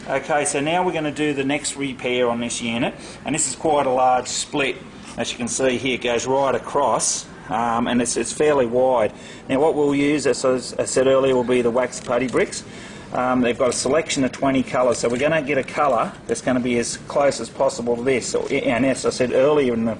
Okay, so now we're going to do the next repair on this unit, and this is quite a large split. As you can see here, it goes right across, and it's fairly wide. Now what we'll use, as I said earlier, will be the wax putty bricks. They've got a selection of 20 colours, so we're going to get a colour that's going to be as close as possible to this. And as I said earlier in the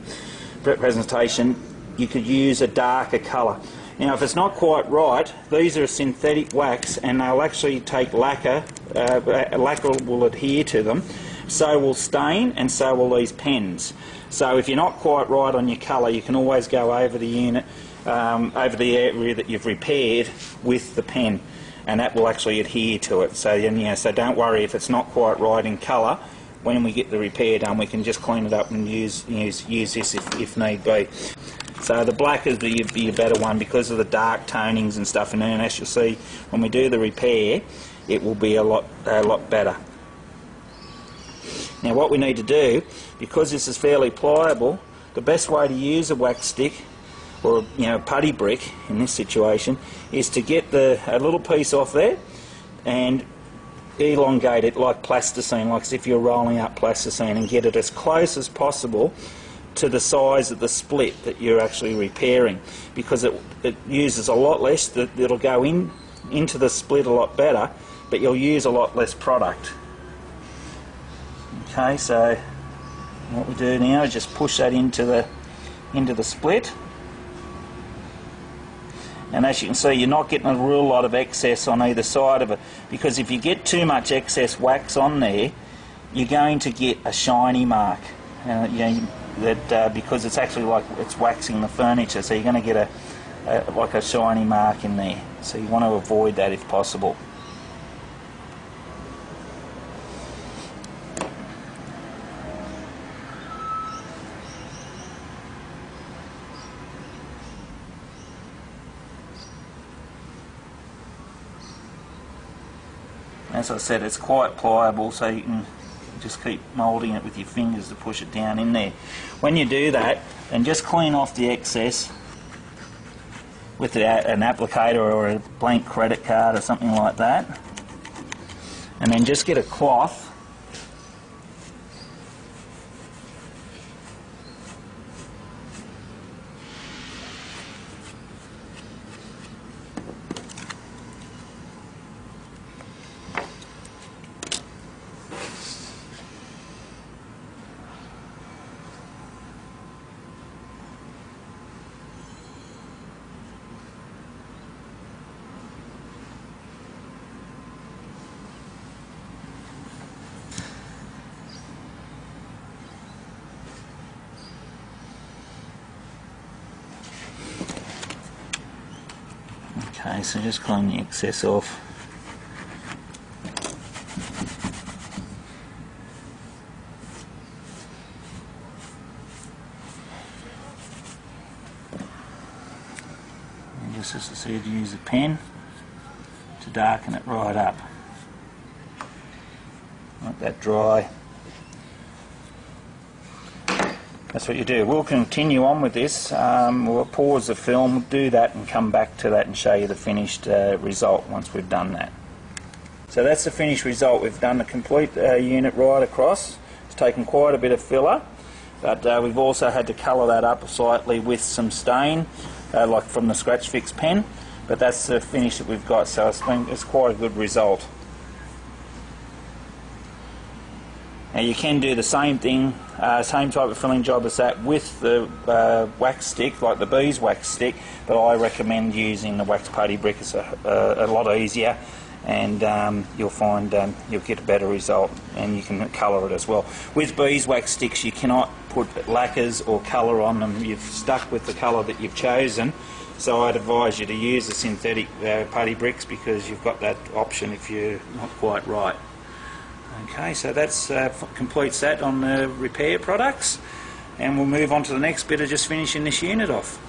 presentation, you could use a darker colour. Now if it's not quite right, these are a synthetic wax and they'll actually take lacquer, lacquer will adhere to them, so will stain and so will these pens. So if you're not quite right on your colour, you can always go over the unit, over the area that you've repaired with the pen, and that will actually adhere to it. So, so don't worry if it's not quite right in colour. When we get the repair done, we can just clean it up and use this if need be. So the black is the better one because of the dark tonings and stuff, and then as you'll see when we do the repair, it will be a lot better. Now what we need to do, because this is fairly pliable, the best way to use a wax stick or putty brick in this situation is to get a little piece off there and elongate it like plasticine, like as if you're rolling up plasticine, and get it as close as possible to the size of the split that you're actually repairing, because it uses a lot less. It'll go into the split a lot better, but you'll use a lot less product. Okay, so what we do now is just push that into the split, and as you can see, you're not getting a real lot of excess on either side of it, because if you get too much excess wax on there, you're going to get a shiny mark. Because it's actually like it's waxing the furniture, so you're going to get like a shiny mark in there. So you want to avoid that if possible. As I said, it's quite pliable, so you can just keep moulding it with your fingers to push it down in there. When you do that, then just clean off the excess with an applicator or a blank credit card or something like that, and then just get a cloth Okay, so just clean the excess off. And just as I said, use a pen to darken it right up. Let that dry. That's what you do. We'll continue on with this. We'll pause the film, do that and come back to that and show you the finished result once we've done that. So that's the finished result. We've done the complete unit right across. It's taken quite a bit of filler, but we've also had to colour that up slightly with some stain, like from the Scratch Fix pen, but that's the finish that we've got, so it's quite a good result. Now you can do the same thing, same type of filling job as that with the wax stick, like the beeswax stick, but I recommend using the wax putty brick. It's a lot easier, and you'll find you'll get a better result, and you can colour it as well. With beeswax sticks you cannot put lacquers or colour on them. You've stuck with the colour that you've chosen, so I'd advise you to use the synthetic putty bricks, because you've got that option if you're not quite right. Okay, so that's completes that on the repair products, and we'll move on to the next bit of just finishing this unit off.